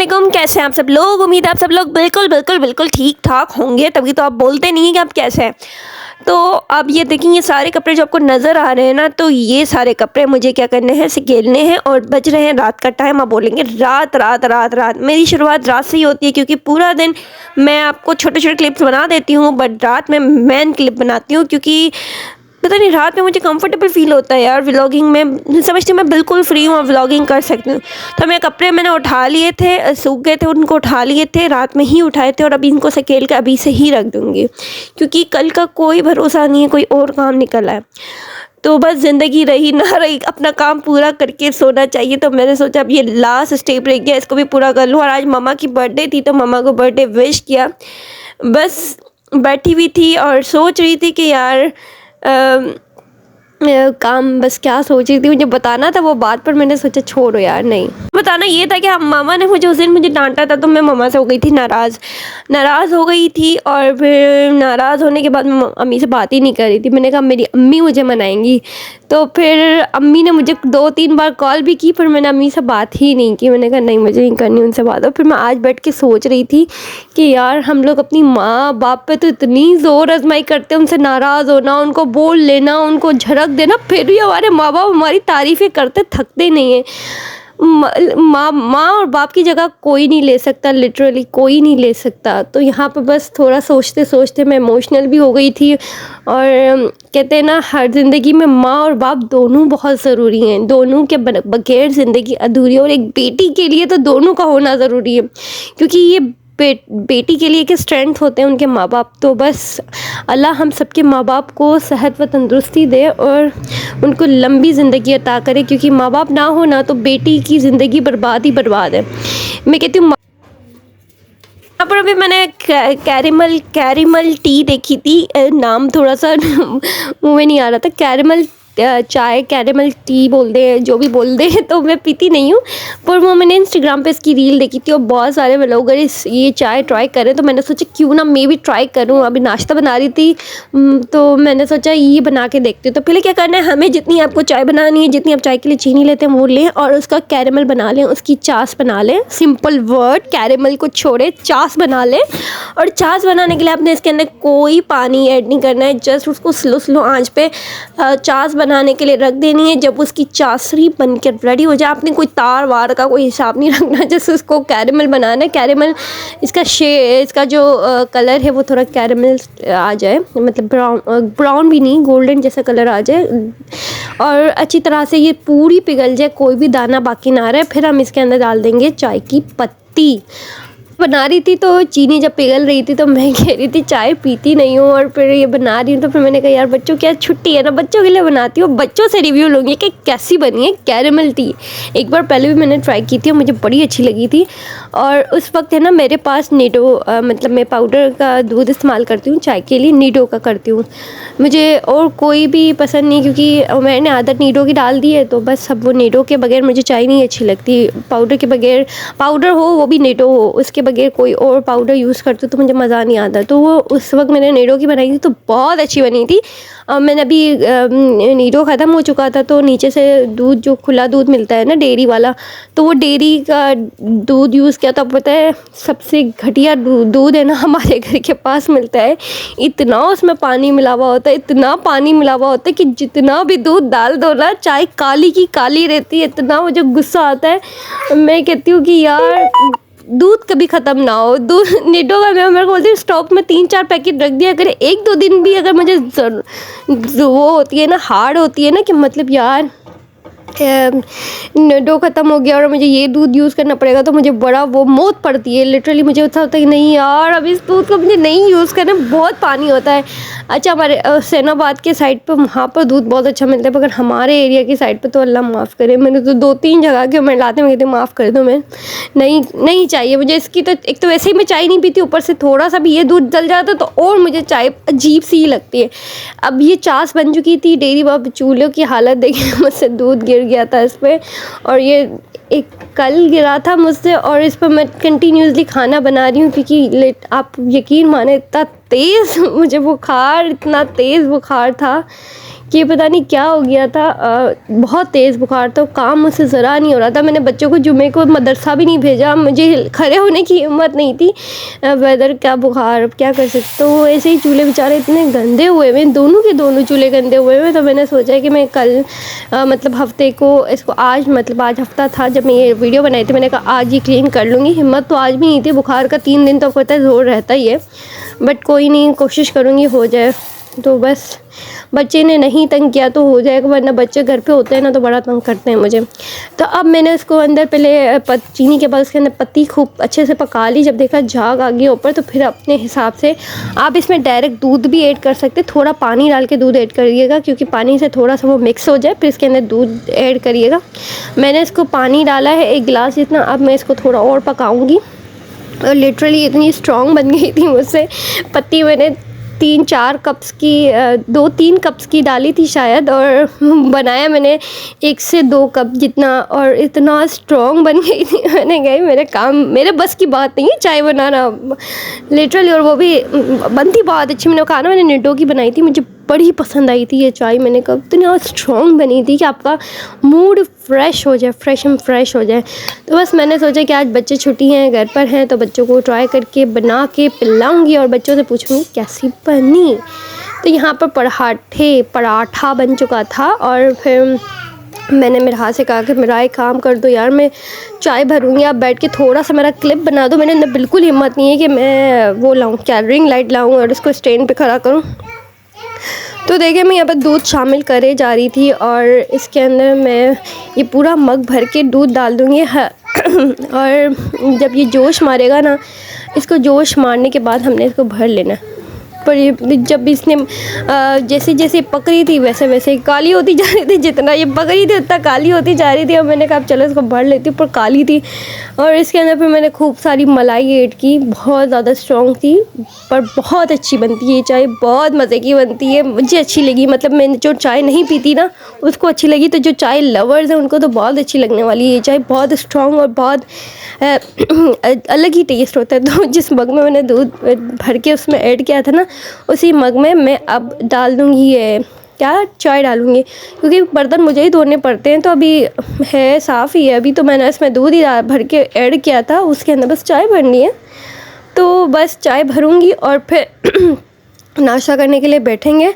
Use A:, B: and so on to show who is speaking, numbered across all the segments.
A: वालेकुम, कैसे हैं आप सब लोग। उम्मीद है आप सब लोग बिल्कुल बिल्कुल बिल्कुल ठीक ठाक होंगे, तभी तो आप बोलते नहीं हैं कि आप कैसे हैं। तो अब ये देखिए, ये सारे कपड़े जो आपको नज़र आ रहे हैं ना, तो ये सारे कपड़े मुझे क्या करने हैं, सिकेलने हैं। और बज रहे हैं रात का टाइम। आप बोलेंगे रात रात रात रात, मेरी शुरुआत रात से ही होती है, क्योंकि पूरा दिन मैं आपको छोटे छोटे क्लिप्स बना देती हूँ, बट रात में मेन क्लिप बनाती हूँ, क्योंकि पता नहीं रात में मुझे कंफर्टेबल फील होता है यार। व्लॉगिंग में समझती हूँ मैं बिल्कुल फ्री हूँ और व्लॉगिंग कर सकती हूँ। तो मैं कपड़े मैंने उठा लिए थे, सूख गए थे, उनको उठा लिए थे, रात में ही उठाए थे, और अभी इनको सकेल के अभी से ही रख दूँगी, क्योंकि कल का कोई भरोसा नहीं है, कोई और काम निकल आए। तो बस ज़िंदगी रही ना रही, अपना काम पूरा करके सोना चाहिए। तो मैंने सोचा अब ये लास्ट स्टेप रह गया, इसको भी पूरा कर लूँ। और आज मम्मा की बर्थडे थी, तो मम्मा को बर्थडे विश किया। बस बैठी हुई थी और सोच रही थी कि यार काम बस क्या सोच रही थी, मुझे बताना था वो बात, पर मैंने सोचा छोड़ो यार, नहीं बताना। ये था कि हम मामा ने मुझे उस दिन डांटा था, तो मैं मम्मा से हो गई थी नाराज़ हो गई थी। और फिर नाराज़ होने के बाद मैं अम्मी से बात ही नहीं कर रही थी। मैंने कहा मेरी अम्मी मुझे मनाएंगी। तो फिर अम्मी ने मुझे 2-3 बार कॉल भी की, पर मैंने अम्मी से बात ही नहीं की। मैंने कहा नहीं, मुझे नहीं करनी उनसे बात। और फिर मैं आज बैठ के सोच रही थी कि यार हम लोग अपनी माँ बाप पे तो इतनी ज़ोर आजमाई करते हैं, उनसे नाराज़ होना, उनको बोल लेना, उनको झड़क देना, फिर भी हमारे माँ बाप हमारी तारीफ़ें करते थकते नहीं हैं। माँ और बाप की जगह कोई नहीं ले सकता, लिटरली कोई नहीं ले सकता। तो यहाँ पे बस थोड़ा सोचते सोचते मैं इमोशनल भी हो गई थी। और कहते हैं ना, हर ज़िंदगी में माँ और बाप दोनों बहुत ज़रूरी हैं, दोनों के बगैर ज़िंदगी अधूरी है। और एक बेटी के लिए तो दोनों का होना ज़रूरी है, क्योंकि ये बेटी के लिए एक स्ट्रेंथ होते हैं उनके माँ बाप। तो बस अल्लाह हम सबके माँ बाप को सेहत व तंदुरुस्ती दे और उनको लंबी ज़िंदगी अता करे, क्योंकि माँ बाप ना हो ना तो बेटी की ज़िंदगी बर्बाद ही बर्बाद है। मैं कहती हूँ यहाँ पर अभी मैंने कैरेमल टी देखी थी, नाम थोड़ा सा मुँह में नहीं आ रहा था। कैरेमल चाय, कैरेमल टी बोल दे, जो भी बोल दे, तो मैं पीती नहीं हूँ, पर वो मैंने इंस्टाग्राम पे इसकी रील देखी थी और बहुत सारे व्लॉगर ये चाय ट्राई करें, तो मैंने सोचा क्यों ना मैं भी ट्राई करूँ। अभी नाश्ता बना रही थी, तो मैंने सोचा ये बना के देखती हूँ। तो पहले क्या करना है, हमें जितनी आपको चाय बनानी है, जितनी आप चाय के लिए चीनी लेते हैं वो लें, और उसका कैरेमल बना लें, उसकी चास बना लें। सिंपल वर्ड, कैरेमल को छोड़े चास बना लें। और चास बनाने के लिए आपने इसके अंदर कोई पानी ऐड नहीं करना है, जस्ट उसको स्लो आंच पे चास बनाने के लिए रख देनी है। जब उसकी चासनी बनकर रेडी हो जाए, आपने कोई तार वार का कोई हिसाब नहीं रखना, जैसे उसको कैरेमल बनाना है। कैरेमल इसका जो कलर है वो थोड़ा कैरेमल आ जाए, मतलब ब्राउन भी नहीं, गोल्डन जैसा कलर आ जाए, और अच्छी तरह से ये पूरी पिघल जाए, कोई भी दाना बाकी ना रहे। फिर हम इसके अंदर डाल देंगे चाय की पत्ती। बना रही थी तो चीनी जब पिघल रही थी, तो मैं कह रही थी चाय पीती नहीं हूँ, और फिर ये बना रही हूँ। तो फिर मैंने कहा यार बच्चों की आज छुट्टी है ना, बच्चों के लिए बनाती हूँ, बच्चों से रिव्यू लूँगी कि कैसी बनी है कैरेमल टी। एक बार पहले भी मैंने ट्राई की थी और मुझे बड़ी अच्छी लगी थी। और उस वक्त है ना मेरे पास नीडो, मतलब मैं पाउडर का दूध इस्तेमाल करती हूँ चाय के लिए, नीडो का करती हूँ। मुझे और कोई भी पसंद नहीं, क्योंकि मैंने आदत नीडो की डाल दी है, तो बस अब वो नीडो के बगैर मुझे चाय नहीं अच्छी लगती। पाउडर के बगैर, पाउडर हो वो भी नीडो हो, उसके बगैर कोई और पाउडर यूज़ करती हूँ तो मुझे मज़ा नहीं आता। तो वो उस वक्त मैंने नीडो की बनाई थी तो बहुत अच्छी बनी थी। मैंने अभी नीडो ख़त्म हो चुका था, तो नीचे से दूध, जो खुला दूध मिलता है ना डेयरी वाला, तो वो डेयरी का दूध यूज़ किया। तो पता है सबसे घटिया दूध है ना हमारे घर के पास मिलता है। इतना उसमें पानी मिला हुआ होता है, इतना पानी मिला हुआ होता है कि जितना भी दूध डाल दो ना, चाय काली की काली रहती है। इतना मुझे गुस्सा आता है। मैं कहती हूँ कि यार दूध कभी ख़त्म ना हो। दूध नीडो का मैं मेरे को बोलती हूँ स्टॉक में 3-4 पैकेट रख दिया करें। 1-2 दिन भी अगर मुझे वो होती है ना, हार्ड होती है ना, कि मतलब यार नीडो ख़त्म हो गया और मुझे ये दूध यूज़ करना पड़ेगा, तो मुझे बड़ा वो मौत पड़ती है। लिटरली मुझे ऐसा होता है कि नहीं यार अब इस दूध को मुझे नहीं यूज़ करना, बहुत पानी होता है। अच्छा, हमारे सैनाबाद के साइड पर वहाँ पर दूध बहुत अच्छा मिलता है, मगर हमारे एरिया की साइड पर तो अल्लाह माफ़ करे, मैंने तो 2-3 जगह के मैं लाते हुए कहती माफ़ कर दो, मैं नहीं चाहिए मुझे इसकी। तो एक तो वैसे ही मैं चाय नहीं पीती, ऊपर से थोड़ा सा भी ये दूध जल जाता तो और मुझे चाय अजीब सी ही लगती है। अब ये चास बन चुकी थी, डेयरी बाप चूल्हों की हालत देखी, मुझसे दूध गिर गया था इस पर, और ये एक कल गिरा था मुझसे, और इस पर मैं कंटिन्यूसली खाना बना रही हूँ, क्योंकि आप यकीन माने इतना तेज़ मुझे बुखार, इतना तेज़ बुखार था कि पता नहीं क्या हो गया था। बहुत तेज़ बुखार था, काम मुझसे ज़रा नहीं हो रहा था। मैंने बच्चों को जुमे को मदरसा भी नहीं भेजा, मुझे खड़े होने की हिम्मत नहीं थी। वेदर क्या बुखार, अब क्या कर सकते हो। ऐसे ही चूल्हे बेचारे इतने गंदे हुए हुए, दोनों के दोनों चूल्हे गंदे हुए हुए। तो मैंने सोचा कि मैं कल मतलब हफ्ते को इसको आज मतलब आज हफ्ता था जब मैं ये वीडियो बनाई थी, मैंने कहा आज ही क्लीन कर लूँगी। हिम्मत तो आज भी नहीं थी, बुखार का 3 दिन तो पता है ज़ोर रहता ही है, बट कोई नहीं, कोशिश करूँगी हो जाए। तो बस बच्चे ने नहीं तंग किया तो हो जाएगा, वरना बच्चे घर पे होते हैं ना तो बड़ा तंग करते हैं मुझे। तो अब मैंने इसको अंदर पहले चीनी के बाद उसके अंदर पत्ती खूब अच्छे से पका ली। जब देखा झाग आ गया ऊपर तो फिर अपने हिसाब से आप इसमें डायरेक्ट दूध भी ऐड कर सकते, थोड़ा पानी डाल के दूध ऐड करिएगा, क्योंकि पानी से थोड़ा सा वो मिक्स हो जाए फिर इसके अंदर दूध ऐड करिएगा। मैंने इसको पानी डाला है 1 गिलास जितना। अब मैं इसको थोड़ा और पकाऊँगी। और लिटरली इतनी स्ट्रॉन्ग बन गई थी मुझसे पत्ती। मैंने 3-4 कप्स की 2-3 कप्स की डाली थी शायद, और बनाया मैंने 1 से 2 कप जितना, और इतना स्ट्रॉन्ग बन गई थी। मैंने कही मेरे काम मेरे बस की बात नहीं है चाय बनाना लिटरली। और वो भी बनती बहुत अच्छी। मैंने कहा ना मैंने निटो की बनाई थी, मुझे बड़ी पसंद आई थी ये चाय। मैंने कहा इतनी स्ट्रॉन्ग बनी थी कि आपका मूड फ्रेश हो जाए, फ्रेश एंड फ्रेश हो जाए। तो बस मैंने सोचा कि आज बच्चे छुट्टी हैं, घर पर हैं, तो बच्चों को ट्राई करके बना के पिलाऊंगी और बच्चों से पूछूंगी कैसी बनी। तो यहाँ पर पराठा बन चुका था। और फिर मैंने मेरे हाथ से कहा कि मेरा एक काम कर दो यार, मैं चाय भरूंगी, आप बैठ के थोड़ा सा मेरा क्लिप बना दो। मैंने बिल्कुल हिम्मत नहीं है कि मैं वो लाऊं, क्या रिंग लाइट लाऊं और इसको स्टैंड पे खड़ा करूं। तो देखिए मैं यहाँ पर दूध शामिल करे जा रही थी, और इसके अंदर मैं ये पूरा मग भर के दूध डाल दूँगी। और जब ये जोश मारेगा ना, इसको जोश मारने के बाद हमने इसको भर लेना। पर ये जब इसने जैसे जैसे पक रही थी वैसे वैसे काली होती जा रही थी, जितना ये पक रही थी उतना काली होती जा रही थी। और मैंने कहा चलो इसको भर लेती हूँ, पर काली थी। और इसके अंदर फिर मैंने खूब सारी मलाई ऐड की, बहुत ज़्यादा स्ट्रॉन्ग थी पर बहुत अच्छी बनती है ये चाय, बहुत मज़े की बनती है। मुझे अच्छी लगी, मतलब मैंने जो चाय नहीं पीती ना उसको अच्छी लगी, तो जो चाय लवर्स हैं उनको तो बहुत अच्छी लगने वाली है ये चाय। बहुत स्ट्रॉन्ग और बहुत अलग ही टेस्ट होता है। तो जिस मग में मैंने दूध भर के उसमें ऐड किया था ना, उसी मग में मैं अब डाल दूँगी ये क्या चाय डालूँगी, क्योंकि बर्तन मुझे ही धोने पड़ते हैं। तो अभी है साफ़ ही है, अभी तो मैंने इसमें दूध ही भर के ऐड किया था, उसके अंदर बस चाय भरनी है। तो बस चाय भरूँगी और फिर नाश्ता करने के लिए बैठेंगे।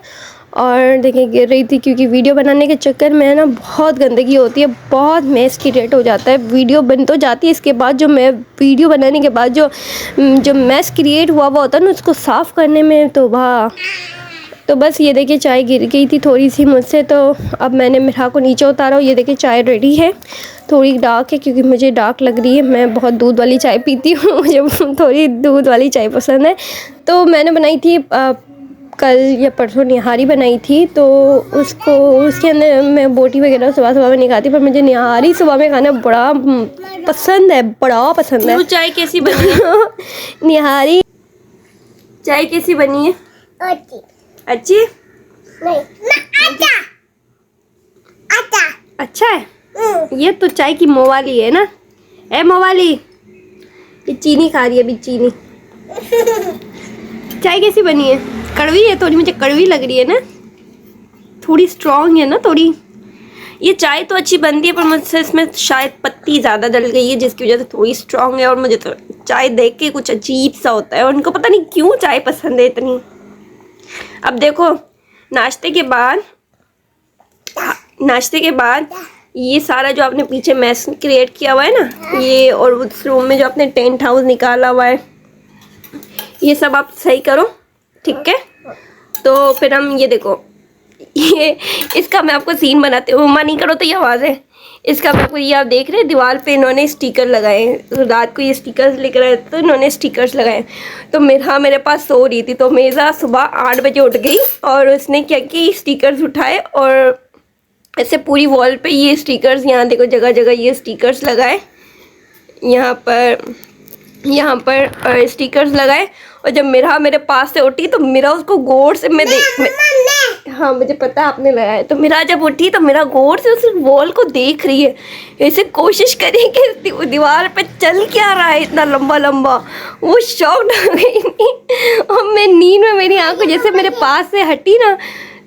A: और देखिए गिर रही थी, क्योंकि वीडियो बनाने के चक्कर में ना बहुत गंदगी होती है, बहुत मेस क्रिएट हो जाता है। वीडियो बन तो जाती है, इसके बाद जो मैं वीडियो बनाने के बाद जो मेस क्रिएट हुआ होता है ना, उसको साफ़ करने में तो वाह। तो बस ये देखिए चाय गिर गई थी थोड़ी सी मुझसे, तो अब मैंने मिठा को नीचे उतारा। ये देखिए चाय रेडी है, थोड़ी डार्क है क्योंकि मुझे डार्क लग रही है। मैं बहुत दूध वाली चाय पीती हूँ, मुझे थोड़ी दूध वाली चाय पसंद है। तो मैंने बनाई थी कल या परसों निहारी बनाई थी, तो उसके अंदर मैं बोटी वगैरह सुबह सुबह में नहीं खाती, पर मुझे निहारी सुबह में खाना बड़ा पसंद है, बड़ा पसंद है।
B: चाय कैसी बनी है?
A: निहारी
B: चाय कैसी बनी है? अच्छी
A: नहीं अच्छा है। ये तो चाय की मोवाली है ना, ए मोवाली, ये चीनी खा रही है अभी, चीनी। चाय कैसी बनी है? कड़वी है थोड़ी, मुझे कड़वी लग रही है ना, थोड़ी स्ट्रॉन्ग है ना थोड़ी।
B: ये चाय तो अच्छी बनती है, पर मुझसे इसमें शायद पत्ती ज़्यादा डल गई है, जिसकी वजह से थोड़ी स्ट्रॉन्ग है। और मुझे तो चाय देख के कुछ अजीब सा होता है, और उनको पता नहीं क्यों चाय पसंद है इतनी। अब देखो नाश्ते के बाद ये सारा जो आपने पीछे मैस क्रिएट किया हुआ है ना, ये और उस रूम में जो आपने टेंट हाउस निकाला हुआ है, ये सब आप सही करो, ठीक है? तो फिर हम ये देखो, ये इसका मैं आपको सीन बनाते हूँ, नहीं करो तो ये आवाज़ है इसका। मैं आपको ये आप देख रहे हैं दीवार पे इन्होंने स्टिकर लगाए, रात को ये स्टिकर्स लेकर आए तो इन्होंने स्टिकर्स लगाए। तो मेरे पास सो रही थी, तो मेरा सुबह 8 बजे उठ गई और उसने क्या कि स्टिकर्स उठाए और ऐसे पूरी वॉल पे ये स्टिकर्स, यहाँ देखो जगह जगह ये स्टिकर्स लगाए, यहाँ पर स्टिकर्स लगाए। और जब मेरे पास से उठी तो मेरा उसको गौर से हाँ मुझे पता आपने लगाया। तो मेरा जब उठी तो मेरा गौर से उस वॉल को देख रही है, ऐसे कोशिश करी कि दीवार पे चल क्या रहा है इतना लंबा लंबा। वो शॉक्ड हो गई। और मैं नींद में मेरी आंखों जैसे मेरे पास से हटी ना,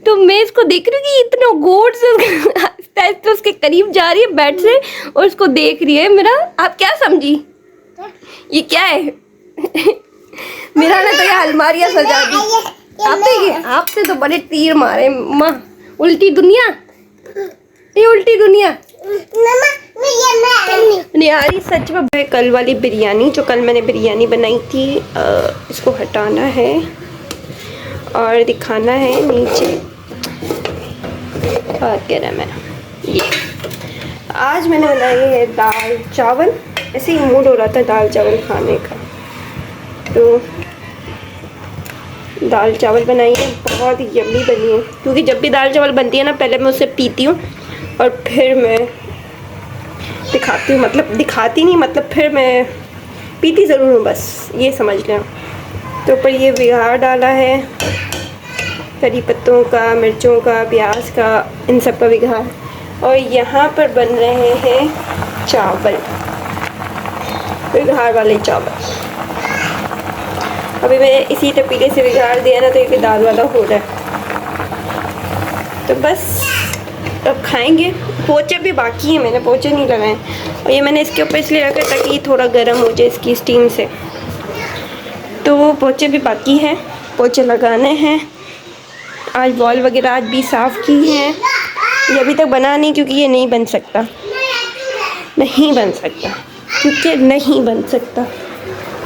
A: तो मैं इसको देख रही हूँ कि इतना गौर से आहिस्ते आहिस्ते उसके करीब जा रही है बेड से और उसको देख रही है। मेरा आप क्या समझी, ये क्या है? मेरा ने तो ये अलमारियाँ सजा दी। आपसे तो बड़े तीर मारे माँ। उल्टी दुनिया, ये उल्टी दुनिया नहीं आ रही सच में। कल वाली बिरयानी, जो कल मैंने बिरयानी बनाई थी, इसको हटाना है और दिखाना है नीचे। बात कह रहा मैं, ये आज मैंने बनाई है दाल चावल। ऐसे ही मूड हो रहा था दाल चावल खाने का, तो दाल चावल बनाई है। बहुत ही यम्मी बनी है, क्योंकि जब भी दाल चावल बनती है ना, पहले मैं उसे पीती हूँ और फिर मैं दिखाती हूँ। मतलब दिखाती नहीं, मतलब फिर मैं पीती ज़रूर हूँ, बस ये समझ लें। तो ऊपर ये बिगाड़ डाला है करी पत्तों का, मिर्चों का, प्याज का, इन सब का बिगाड़। और यहाँ पर बन रहे हैं चावल, बिगाड़ वाले चावल। अभी मैं इसी तपीले से बिगाड़ दिया ना, तो ये दाल वाला हो रहा है। तो बस अब खाएंगे। पोचे भी बाकी हैं, मैंने पोचे नहीं लगाए। और ये मैंने इसके ऊपर इसलिए रखा ताकि ये थोड़ा गर्म हो जाए इसकी स्टीम से। तो वो पोचे भी बाकी हैं, पोचे लगाने हैं। आज बॉल वगैरह आज भी साफ़ की हैं। ये अभी तक बना नहीं, क्योंकि ये नहीं बन सकता, नहीं बन सकता, क्योंकि नहीं बन सकता।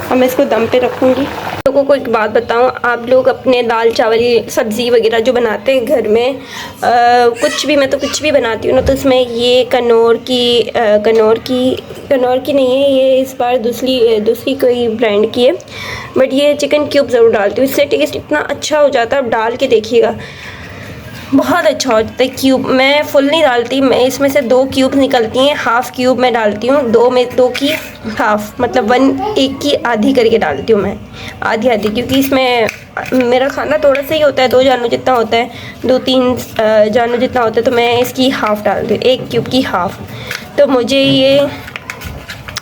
A: और मैं इसको दम पे रखूँगी। लोगों को एक बात बताऊं, आप लोग अपने दाल चावल सब्ज़ी वगैरह जो बनाते हैं घर में, कुछ भी, मैं तो कुछ भी बनाती हूँ ना, तो उसमें ये कनौर की नहीं है, ये इस बार दूसरी कोई ब्रांड की है, बट ये चिकन क्यूब ज़रूर डालती हूँ। इससे टेस्ट इतना अच्छा हो जाता है, आप डाल के देखिएगा, बहुत अच्छा हो जाता है। क्यूब मैं फुल नहीं डालती, मैं इसमें से 2 क्यूब निकलती हैं, हाफ़ क्यूब मैं डालती हूँ। 2 की हाफ़, मतलब 1 की आधी करके डालती हूँ मैं, आधी, क्योंकि इसमें मेरा खाना थोड़ा सा ही होता है, 2 जानू जितना होता है, 2-3 जानू जितना होता है, तो मैं इसकी हाफ़ डालती हूँ, 1 क्यूब की हाफ़। तो मुझे ये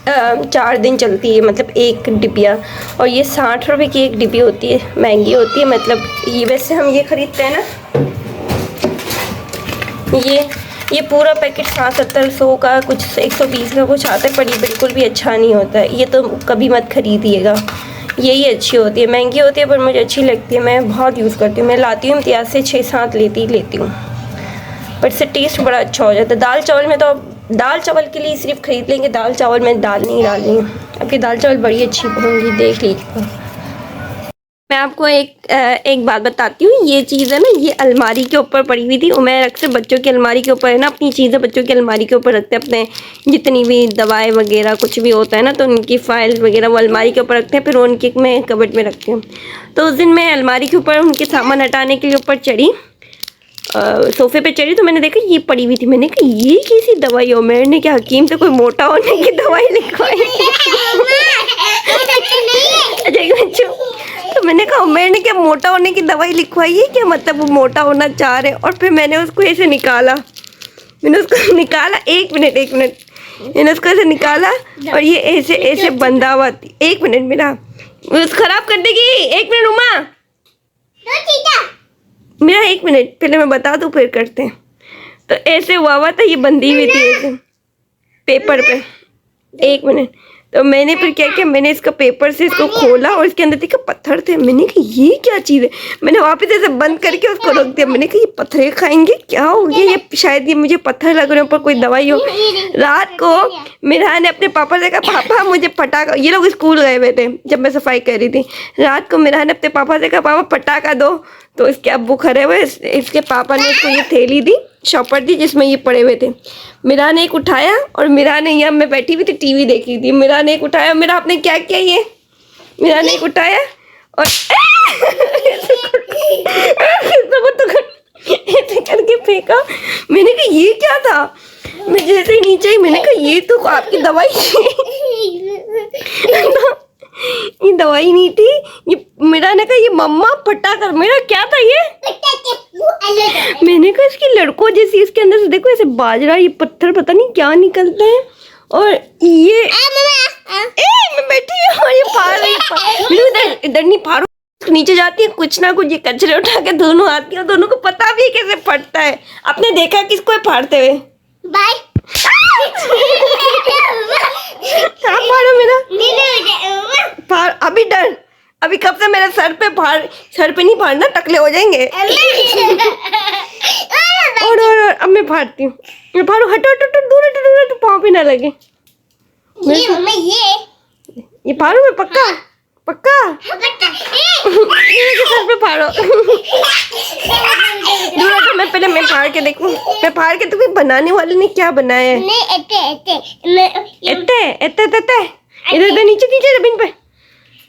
A: 4 दिन चलती है, मतलब 1 डिबिया। और ये 60 रुपये की 1 डिब्बी होती है, महंगी होती है। मतलब ये वैसे हम ये ख़रीदते हैं ना, ये पूरा पैकेट 60-70-100 का, कुछ 120 का कुछ आता है, पर ये बिल्कुल भी अच्छा नहीं होता है। ये तो कभी मत खरीदिएगा, यही अच्छी होती है। महंगी होती है पर मुझे अच्छी लगती है, मैं बहुत यूज़ करती हूँ। मैं लाती हूँ इम्तियाज़ से 6-7 लेती हूँ, पर इससे टेस्ट बड़ा अच्छा हो जाता है। दाल चावल में तो दाल चावल के लिए सिर्फ ख़रीद लेंगे, दाल चावल में दाल नहीं डालनी है। आपकी दाल चावल बड़ी अच्छी होंगी, देख लीजिएगा। मैं आपको एक बात बताती हूँ। ये चीज़ है ना, ये अलमारी के ऊपर पड़ी हुई थी, मैं अक्सर बच्चों की अलमारी के ऊपर है ना, अपनी चीज़ें बच्चों की अलमारी के ऊपर रखते हैं। अपने जितनी भी दवाएं वगैरह कुछ भी होता है ना, तो उनकी फ़ाइल्स वगैरह वो अलमारी के ऊपर रखते हैं, फिर उनके मैं कबर्ड में रखती हूँ। तो उस दिन मैं अलमारी के ऊपर उनके सामान हटाने के लिए ऊपर चढ़ी, सोफ़े पे चढ़ी, तो मैंने देखा ये पड़ी हुई थी। मैंने कहा ये कैसी दवाई हो? मैंने क्या हकीम से कोई मोटा होने की दवाई लिखवाई? तो मैंने कहा मैंने क्या मोटा होने की दवाई लिखवाई है क्या? मतलब वो मोटा होना चाह रहे। और फिर मैंने उसको ऐसे निकाला, एक मिनट मैंने उसको ऐसे निकाला और ये ऐसे बंधा हुआ थी। 1 मिनट मेरा ख़राब कर देगी। 1 मिनट उमा, मेरा 1 मिनट पहले मैं बता दूँ फिर करते हैं। तो ऐसे हुआ था, ये बंधी हुई थी ऐसे पेपर पे। 1 मिनट। तो मैंने फिर क्या किया, मैंने इसका पेपर से इसको खोला और इसके अंदर देखा पत्थर थे। मैंने कहा ये क्या चीज़ है? मैंने वापस ऐसे बंद करके उसको रख दिया। मैंने कहा ये पत्थर खाएंगे, क्या हो गया? ये शायद ये मुझे पत्थर लग रहे हैं, ऊपर कोई दवाई हो। रात को मेरा ने अपने पापा से कहा पापा मुझे पटाखा, ये लोग स्कूल गए हुए थे जब मैं सफाई कर रही थी। रात को मेरा ने अपने पापा से कहा पापा पटाखा दो। तो इसके अब्बू खड़े हुए, इसके पापा ने इसको ये थैली दी, शॉपर दी, जिसमें ये पड़े हुए थे। मेरा ने एक उठाया और मेरा ने, यहाँ मैं बैठी हुई थी टीवी देख रही थी, मेरा ने एक उठाया, मेरा आपने क्या किया? ये मेरा ने एक उठाया और ऐसे करके फेंका। मैंने कहा ये क्या था? मैं जैसे ही नीचे ही मैंने कहा ये तो आपकी दवाई ये दवाई नहीं थी। ये मेरा ने कहा ये मम्मा पटाखा, मेरा क्या था ये? मैंने कहा इसकी लड़कों जैसी, इसके अंदर से देखो ऐसे बाजरा, ये पत्थर पता नहीं क्या निकलते हैं। और ये मैं बैठी हूँ और ये फाड़ रही, इधर नहीं फाड़ो,
B: नीचे जाती है, कुछ ना कुछ ये कचरे उठा के दोनों आती है, दोनों को पता भी है कैसे फटता है। आपने देखा किसको है फाड़ते हुए?
C: बाय
B: आप फाड़ो मेरा, फाड़ अभी डर, अभी कब से मेरे सर पे नहीं फाड़ना, टकले हो जाएंगे। और अब मैं फाड़ती हूँ, मैं फाड़ू, हटो हटो हटो, दूर हटो दूर हटो, पाँव भी ना लगे।
C: ये मम्मा ये
B: फाड़ू मैं पक्का पक्का। मेरे सर पे फाड़ो। दूर हटो, मैं पहले मैं फाड़ के देखूं, मैं फाड़ के, तुम्हें बनाने वाले ने क्या बनाया है?
C: नहीं एते
B: इधर इधर नीचे नीचे जमीन पे,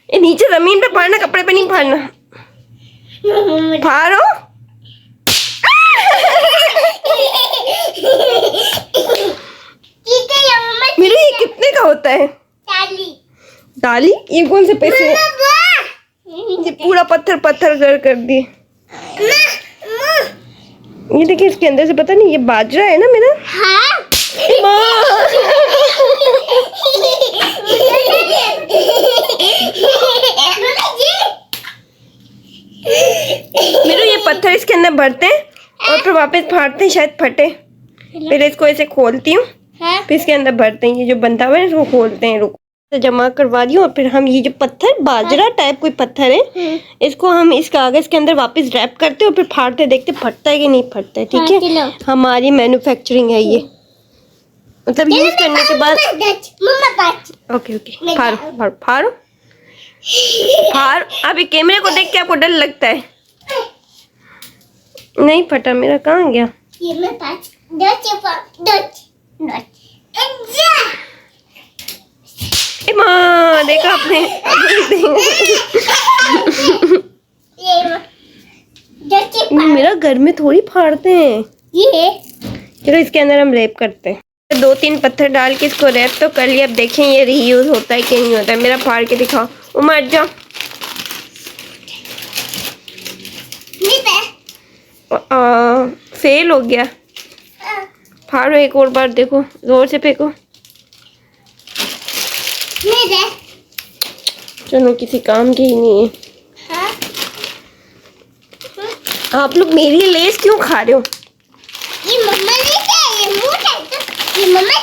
B: ये नीचे जमीन पे फाड़ना, कपड़े पे नहीं फाड़ना। फाड़ो। मेरे ये कितने का होता है? डाली, ये कौन से पैसे? ये पूरा पत्थर कर दिए। ये देखिए, इसके अंदर से पता नहीं, ये बाजरा है ना मेरा। मेरे ये पत्थर इसके अंदर भरते हैं और फिर वापस फाड़ते हैं, शायद फटे। फिर इसको ऐसे खोलती हूँ, फिर इसके अंदर भरते हैं। ये जो बनता हुआ है इसको खोलते हैं। रुको, तो जमा करवा दी हूँ। और फिर हम ये जो पत्थर, बाजरा टाइप कोई पत्थर है, इसको हम इस कागज के अंदर वापस रैप करते हैं और फिर फाड़ते, देखते फटता है कि नहीं फटता है। ठीक है, हमारी मैन्युफैक्चरिंग है ये, मतलब यूज करने के बाद। ओके ओके, फाड़ो फाड़ो फाड़ो फाड़। अभी कैमरे को देख के आपको डर लगता है? नहीं फटा मेरा, कहाँ गया?
C: ये मैं पास
B: माँ देखा आपने? मेरा घर में थोड़ी फाड़ते हैं
C: ये।
B: चलो इसके अंदर हम रैप करते हैं। 2-3 पत्थर डाल के इसको रैप तो कर लिया। अब देखें ये रीयूज होता है कि नहीं होता है। मेरा फाड़ के दिखाओ, उमर जाओ। फेल हो गया। फाड़ो एक और बार, देखो जोर से फेंको। चलो किसी काम की ही नहीं है। आप लोग मेरी लेस क्यों खा रहे हो?
C: ये मम्मा ये मुंह ये मम्मा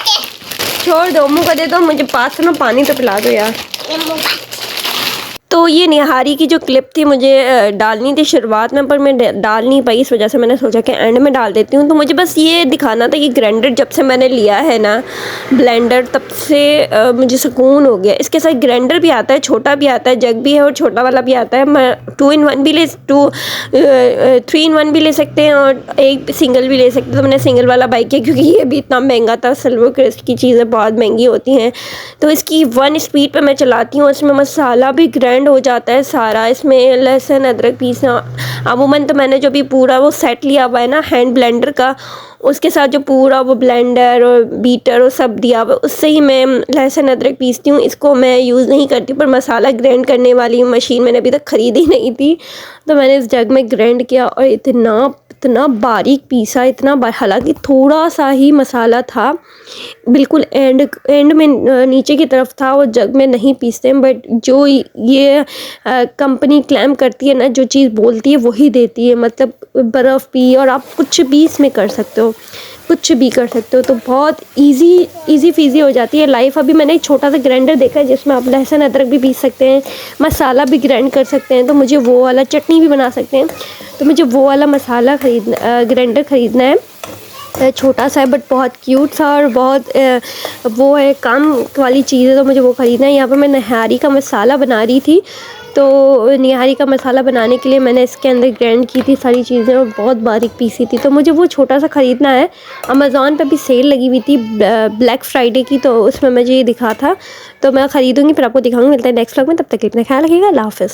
B: छोड़ दो, मुँह का दे दो मुझे, पास में पानी तो पिला दो यार।
C: ये मम्मा।
B: तो ये निहारी की जो क्लिप थी मुझे डालनी थी शुरुआत में, पर मैं डाल नहीं पाई। इस वजह से मैंने सोचा कि एंड में डाल देती हूँ। तो मुझे बस ये दिखाना था कि ग्राइंडर जब से मैंने लिया है ना, ब्लेंडर, तब से मुझे सुकून हो गया। इसके साथ ग्राइंडर भी आता है, छोटा भी आता है, जग भी है और छोटा वाला भी आता है। मैं 3 in 1 भी ले सकते हैं और एक सिंगल भी ले सकते हैं। तो मैंने सिंगल वाला बाई किया क्योंकि ये भी इतना महंगा था। सिल्वर क्रिस्ट की चीज़ें बहुत महंगी होती हैं। तो इसकी 1 स्पीड पर मैं चलाती हूँ। इसमें मसाला भी ग्राइंड हो जाता है सारा। इसमें लहसुन अदरक पीसना, अमूमन तो मैंने जो भी पूरा वो सेट लिया हुआ है ना हैंड ब्लेंडर का, उसके साथ जो पूरा वो ब्लेंडर और बीटर और सब दिया हुआ, उससे ही मैं लहसुन अदरक पीसती हूँ। इसको मैं यूज़ नहीं करती, पर मसाला ग्राइंड करने वाली मशीन मैंने अभी तक ख़रीदी नहीं थी। तो मैंने इस जग में ग्राइंड किया और इतना बारीक पीसा, हालांकि थोड़ा सा ही मसाला था, बिल्कुल एंड में नीचे की तरफ था। वो जग में नहीं पीसते हैं, बट जो ये कंपनी क्लेम करती है ना, जो चीज़ बोलती है वही देती है। मतलब बर्फ़ भी, और आप कुछ भी इसमें कर सकते हो, कुछ भी कर सकते हो। तो बहुत इजी फीजी हो जाती है लाइफ। अभी मैंने एक छोटा सा ग्राइंडर देखा है जिसमें आप लहसुन अदरक भी पीस सकते हैं, मसाला भी ग्राइंड कर सकते हैं। तो मुझे वो वाला, चटनी भी बना सकते हैं। तो मुझे वो वाला ग्राइंडर ख़रीदना है। छोटा सा है बट बहुत क्यूट सा और बहुत वो है, काम वाली चीज़ है। तो मुझे वो ख़रीदना है। यहाँ पर मैं निहारी का मसाला बना रही थी। तो निहारी का मसाला बनाने के लिए मैंने इसके अंदर ग्राइंड की थी सारी चीज़ें और बहुत बारीक पीसी थी। तो मुझे वो छोटा सा ख़रीदना है। अमेज़ॉन पे भी सेल लगी हुई थी ब्लैक फ्राइडे की, तो उसमें मुझे ये दिखा था। तो मैं ख़रीदूँगी, फिर आपको दिखाऊँगी। मिलता है नेक्स्ट व्लॉग में, तब तक इतना ख्याल रखिएगा। अल्लाह हाफ़िज़।